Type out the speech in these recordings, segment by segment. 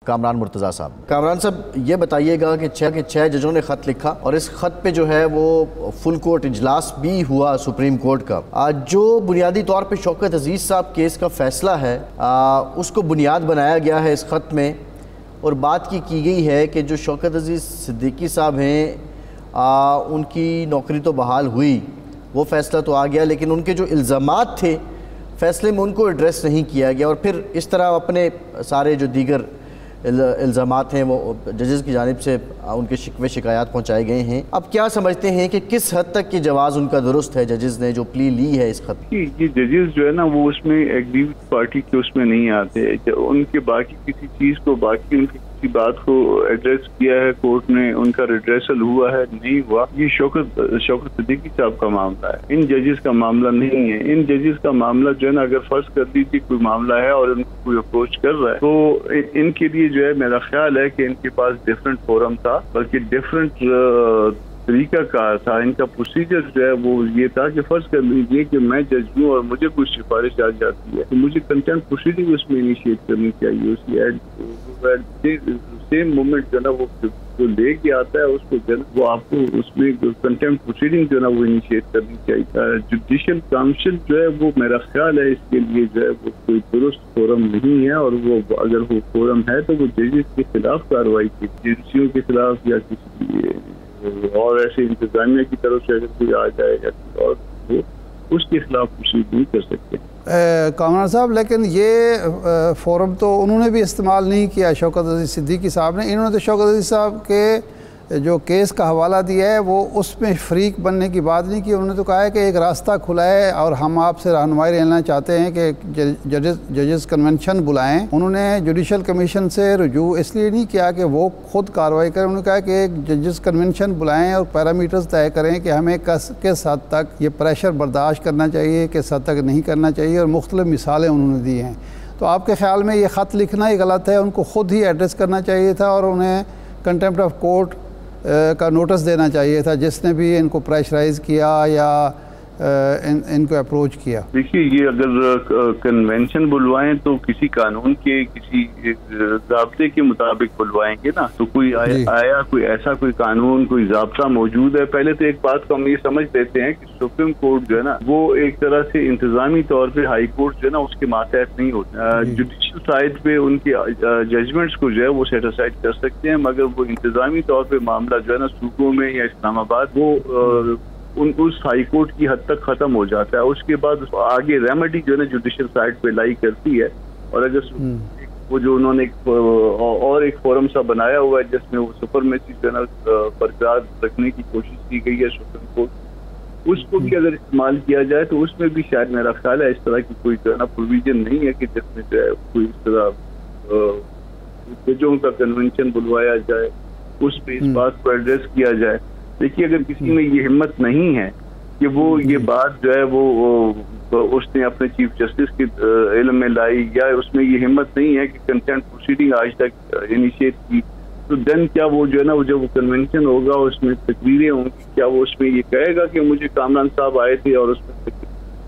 کامران مرتضیٰ صاحب۔ کامران صاحب یہ بتائیے گا کہ چھ ججوں نے خط لکھا اور اس خط پہ جو ہے وہ فل کورٹ اجلاس بھی ہوا سپریم کورٹ کا۔ جو بنیادی طور پہ شوکت عزیز صاحب کیس کا فیصلہ ہے اس کو بنیاد بنایا گیا ہے اس خط میں، اور بات کی گئی ہے کہ جو شوکت عزیز صدیقی صاحب ہیں ان کی نوکری تو بحال ہوئی، وہ فیصلہ تو آ گیا، لیکن ان کے جو الزامات تھے فیصلے میں ان کو ایڈریس نہیں کیا گیا، اور پھر اس طرح اپنے سارے جو دیگر الزامات ہیں وہ ججز کی جانب سے ان کے شکوے شکایات پہنچائے گئے ہیں۔ اب کیا سمجھتے ہیں کہ کس حد تک یہ جواز ان کا درست ہے ججز نے جو پلی لی ہے اس خط؟ یہ ججز جو ہے نا وہ اس میں ایگریو پارٹی کے اس میں نہیں آتے، ان کے باقی کسی چیز کو باقی ان کی کسی بات کو ایڈریس کیا ہے کورٹ نے، ان کا ریڈریسل ہوا ہے نہیں ہوا، یہ شوکت صدیقی صاحب کا معاملہ ہے، ان ججز کا معاملہ نہیں ہے۔ ان ججز کا معاملہ جو ہے نا اگر فرض کر دیجیے کوئی معاملہ ہے اور ان کو کوئی اپروچ کر رہا ہے تو ان کے لیے جو ہے میرا خیال ہے کہ ان کے پاس ڈفرینٹ فورم تھا، بلکہ ڈفرینٹ طریقہ کار تھا، ان کا پروسیجر جو ہے وہ یہ تھا کہ فرض کر لیجیے کہ میں جج ہوں اور مجھے کوئی سفارش آ جاتی ہے تو مجھے کنٹمپٹ پروسیڈنگ اس میں انیشیٹ کرنی چاہیے، اس کی سیم مومنٹ جو ہے نا وہ جو لے کے آتا ہے اس کو جو ہے وہ آپ کو اس میں کنٹمپٹ پروسیڈنگ جو ہے نا وہ انیشیٹ کرنی چاہیے۔ جوڈیشل کاؤنسل جو ہے وہ میرا خیال ہے اس کے لیے جو ہے وہ کوئی درست فورم نہیں ہے، اور وہ اگر وہ فورم ہے تو وہ ججز کے خلاف کارروائی کی، ایجنسیوں کے خلاف یا کسی اور ایسے انتظامیہ کی طرف سے اگر کوئی آ جائے یا اور اس کے خلاف پروسیڈ نہیں کر سکتے۔ کامران صاحب لیکن یہ فورم تو انہوں نے بھی استعمال نہیں کیا شوکت عزیز صدیقی صاحب نے، انہوں نے تو شوکت عزیز صاحب کے جو کیس کا حوالہ دیا ہے وہ اس میں فریق بننے کی بات نہیں کی، انہوں نے تو کہا ہے کہ ایک راستہ کھلا ہے اور ہم آپ سے رہنمائی لینا چاہتے ہیں کہ ججز کنونشن بلائیں۔ انہوں نے جوڈیشل کمیشن سے رجوع اس لیے نہیں کیا کہ وہ خود کارروائی کریں، انہوں نے کہا کہ ایک ججز کنونشن بلائیں اور پیرامیٹرز طے کریں کہ ہمیں کس حد تک یہ پریشر برداشت کرنا چاہیے، کس حد تک نہیں کرنا چاہیے، اور مختلف مثالیں انہوں نے دی ہیں۔ تو آپ کے خیال میں یہ خط لکھنا ہی غلط ہے، ان کو خود ہی ایڈریس کرنا چاہیے تھا اور انہیں کنٹمپٹ آف کورٹ کا نوٹس دینا چاہیے تھا جس نے بھی ان کو پریشرائز کیا یا ان کو اپروچ کیا؟ دیکھیے یہ اگر کنونشن بلوائیں تو کسی قانون کے کسی ضابطے کے مطابق بلوائیں گے نا، تو کوئی آیا کوئی ایسا کوئی قانون کوئی ضابطہ موجود ہے؟ پہلے تو ایک بات کو ہم یہ سمجھ لیتے ہیں کہ سپریم کورٹ جو ہے نا وہ ایک طرح سے انتظامی طور پہ ہائی کورٹ جو ہے نا اس کے ماتحت نہیں ہوتا، جوڈیشل سائڈ پہ ان کے ججمنٹس کو جو ہے وہ سیٹ اسائڈ کر سکتے ہیں، مگر وہ انتظامی طور پہ معاملہ جو ہے نا صوبوں میں یا اسلام آباد وہ اس ہائی کورٹ کی حد تک ختم ہو جاتا ہے، اس کے بعد آگے ریمیڈی جو ہے نا جوڈیشل سائڈ پہ لائی کرتی ہے، اور اگر وہ جو انہوں نے اور ایک فورم سا بنایا ہوا ہے جس میں وہ سپرمیسی جو ہے نا برقرار رکھنے کی کوشش کی گئی ہے سپریم کورٹ، اس کو بھی اگر استعمال کیا جائے تو اس میں بھی شاید میرا خیال ہے اس طرح کی کوئی جو ہے نا پروویژن نہیں ہے کہ جس میں جو ہے کوئی اس طرح ججوں کا کنونشن بلوایا جائے، اس پہ اس بات کو ایڈریس کیا جائے۔ دیکھیے اگر کسی میں یہ ہمت نہیں ہے کہ وہ یہ بات جو ہے وہ اس نے اپنے چیف جسٹس کے علم میں لائی، یا اس میں یہ ہمت نہیں ہے کہ کنٹمپٹ پروسیڈنگ آج تک انیشیٹ کی، تو دین کیا وہ جو ہے نا وہ جب وہ کنونشن ہوگا اس میں تقریریں ہوں گی، کیا وہ اس میں یہ کہے گا کہ مجھے کامران صاحب آئے تھے اور اس میں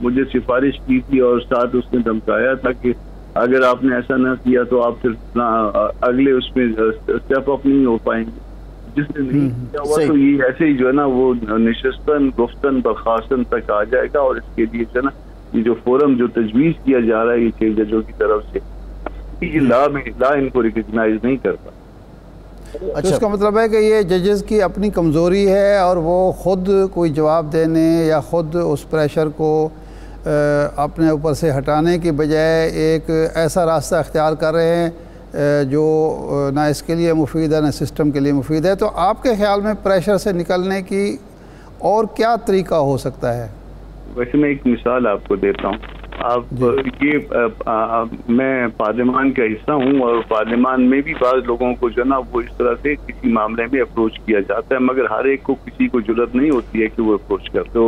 مجھے سفارش کی تھی اور ساتھ اس نے دھمکایا تھا کہ اگر آپ نے ایسا نہ کیا تو آپ پھر اگلے اس میں اسٹیپ اپ نہیں ہو پائیں گے؟ جس نے نہیں کیا ہوا تو یہ ایسے ہی جو ہے نا وہ نشستن گفتن برخاستن تک آ جائے گا، اور اس کے لیے جو ہے نا یہ جو فورم جو تجویز کیا جا رہا ہے یہ 6 ججوں کی طرف سے، یہ لا ان کو ریکگنائز نہیں کرتا۔ اچھا، اس کا مطلب ہے کہ یہ ججز کی اپنی کمزوری ہے اور وہ خود کوئی جواب دینے یا خود اس پریشر کو اپنے اوپر سے ہٹانے کی بجائے ایک ایسا راستہ اختیار کر رہے ہیں جو نہ اس کے لیے مفید ہے نہ سسٹم کے لیے مفید ہے۔ تو آپ کے خیال میں پریشر سے نکلنے کی اور کیا طریقہ ہو سکتا ہے؟ ویسے میں ایک مثال آپ کو دیتا ہوں، آپ یہ میں پارلیمان کا حصہ ہوں اور پارلیمان میں بھی بعض لوگوں کو جو ہے نا وہ اس طرح سے کسی معاملے میں اپروچ کیا جاتا ہے، مگر ہر ایک کو کسی کو جرأت نہیں ہوتی ہے کہ وہ اپروچ کر، تو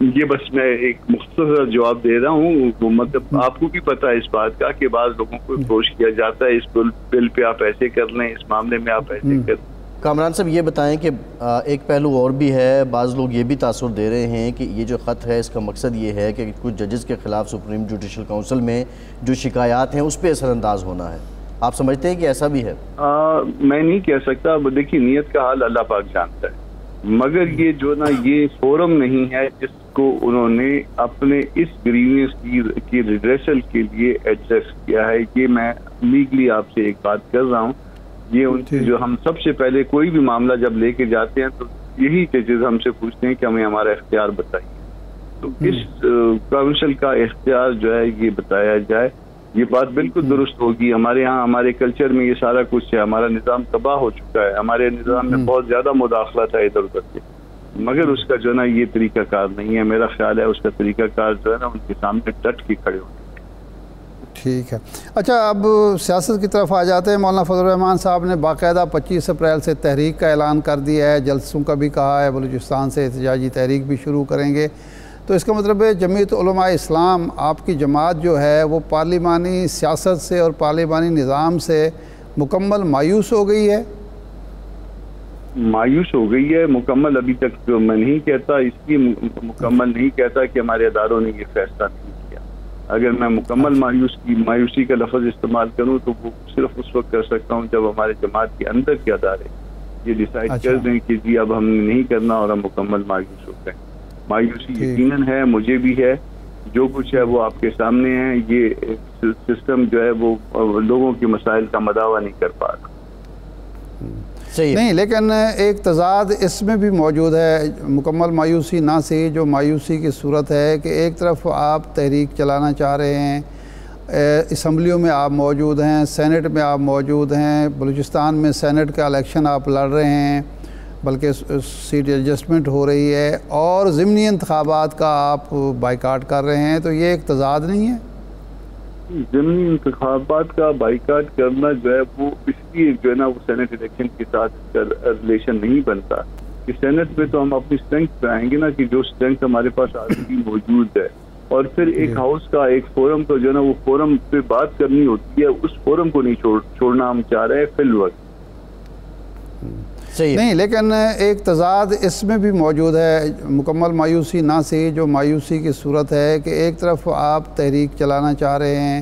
یہ بس میں ایک مختصر جواب دے رہا ہوں، وہ مطلب آپ کو بھی پتہ ہے اس بات کا کہ بعض لوگوں کو اپروچ کیا جاتا ہے اس بل پہ آپ ایسے کر لیں، اس معاملے میں آپ ایسے کر لیں۔ کامران صاحب یہ بتائیں کہ ایک پہلو اور بھی ہے، بعض لوگ یہ بھی تاثر دے رہے ہیں کہ یہ جو خط ہے اس کا مقصد یہ ہے کہ کچھ ججز کے خلاف سپریم جوڈیشل کونسل میں جو شکایات ہیں اس پہ اثر انداز ہونا ہے، آپ سمجھتے ہیں کہ ایسا بھی ہے؟ میں نہیں کہہ سکتا، دیکھیے نیت کا حال اللہ پاک جانتا ہے، مگر یہ جو نا یہ فورم نہیں ہے جس کو انہوں نے اپنے اس گریوینس کی ریڈریسل کے لیے ایڈریس کیا ہے. یہ میں لیگلی آپ سے ایک بات کر رہا ہوں، یہ ان کی جو ہم سب سے پہلے کوئی بھی معاملہ جب لے کے جاتے ہیں تو یہی چیز ہم سے پوچھتے ہیں کہ ہمیں ہمارا اختیار بتائیے. تو اس کاؤنسل کا اختیار جو ہے یہ بتایا جائے، یہ بات بالکل درست ہوگی. ہمارے ہاں ہمارے کلچر میں یہ سارا کچھ ہے، ہمارا نظام تباہ ہو چکا ہے، ہمارے نظام میں بہت زیادہ مداخلت ہے ادھر ادھر سے، مگر اس کا جو ہے نا یہ طریقہ کار نہیں ہے. میرا خیال ہے اس کا طریقہ کار جو ہے نا ان کے سامنے ڈٹ کے کھڑے ہونے. ٹھیک ہے. اچھا اب سیاست کی طرف آ جاتے ہیں. مولانا فضل الرحمان صاحب نے باقاعدہ 25 اپریل سے تحریک کا اعلان کر دیا ہے، جلسوں کا بھی کہا ہے، بلوچستان سے احتجاجی تحریک بھی شروع کریں گے. تو اس کا مطلب ہے جمعیت علماء اسلام آپ کی جماعت جو ہے وہ پارلیمانی سیاست سے اور پارلیمانی نظام سے مکمل مایوس ہو گئی ہے؟ مایوس ہو گئی ہے. مکمل ابھی تک میں نہیں کہتا، اس لیے مکمل نہیں کہتا کہ ہمارے اداروں نے یہ فیصلہ نہیں کیا. اگر میں مکمل مایوسی کا لفظ استعمال کروں تو وہ صرف اس وقت کر سکتا ہوں جب ہمارے جماعت کے اندر کے ادارے یہ ڈیسائیڈ کر دیں کہ جی اب ہم نے نہیں کرنا اور ہم مکمل مایوس ہو گئے. مایوسی یقیناً ہے، مجھے بھی ہے. جو کچھ ہے وہ آپ کے سامنے ہے. یہ سسٹم جو ہے وہ لوگوں کے مسائل کا مداوع نہیں کر پا رہا. نہیں، لیکن ایک تضاد اس میں بھی موجود ہے. مکمل مایوسی نہ سے جو مایوسی کی صورت ہے کہ ایک طرف آپ تحریک چلانا چاہ رہے ہیں، اسمبلیوں میں آپ موجود ہیں، سینٹ میں آپ موجود ہیں، بلوچستان میں سینٹ کا الیکشن آپ لڑ رہے ہیں، بلکہ سیٹ ایڈجسٹمنٹ ہو رہی ہے، اور ضمنی انتخابات کا آپ بائیکاٹ کر رہے ہیں. تو یہ ایک تضاد نہیں ہے؟ ضمنی انتخابات کا بائیکاٹ کرنا جو ہے وہ اس لیے جو ہے نا وہ سینٹ الیکشن کے ساتھ اس کا ریلیشن نہیں بنتا کہ سینٹ میں تو ہم اپنی اسٹرینتھ پہ آئیں گے نا، کہ جو اسٹرینتھ ہمارے پاس آلریڈی موجود ہے، اور پھر ایک ہاؤس کا ایک فورم کا جو ہے نا وہ فورم پہ بات کرنی ہوتی ہے. اس فورم کو نہیں چھوڑنا ہم چاہ رہے ہیں فی الوقت. نہیں، لیکن ایک تضاد اس میں بھی موجود ہے. مکمل مایوسی نہ سے جو مایوسی کی صورت ہے کہ ایک طرف آپ تحریک چلانا چاہ رہے ہیں،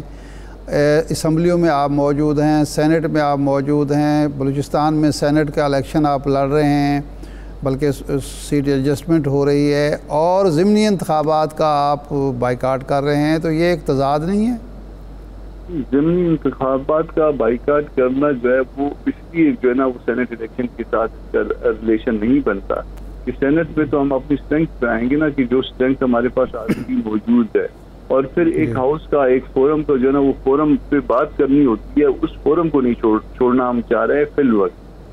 اسمبلیوں میں آپ موجود ہیں، سینٹ میں آپ موجود ہیں، بلوچستان میں سینٹ کا الیکشن آپ لڑ رہے ہیں، بلکہ سیٹ ایڈجسٹمنٹ ہو رہی ہے، اور ضمنی انتخابات کا آپ بائیکاٹ کر رہے ہیں. تو یہ ایک تضاد نہیں ہے؟ ضمنی انتخابات کا بائیکاٹ کرنا جو ہے وہ اس لیے جو ہے نا وہ سینٹ الیکشن کے ساتھ اس کا ریلیشن نہیں بنتا کہ سینٹ میں تو ہم اپنی اسٹرینتھ پہ آئیں گے نا، کہ جو اسٹرینتھ ہمارے پاس آلریڈی موجود ہے، اور پھر ایک ہاؤس کا ایک فورم کا جو ہے نا وہ فورم پہ بات کرنی ہوتی ہے. اس فورم کو نہیں چھوڑنا ہم چاہ رہے ہیں فی الوقت.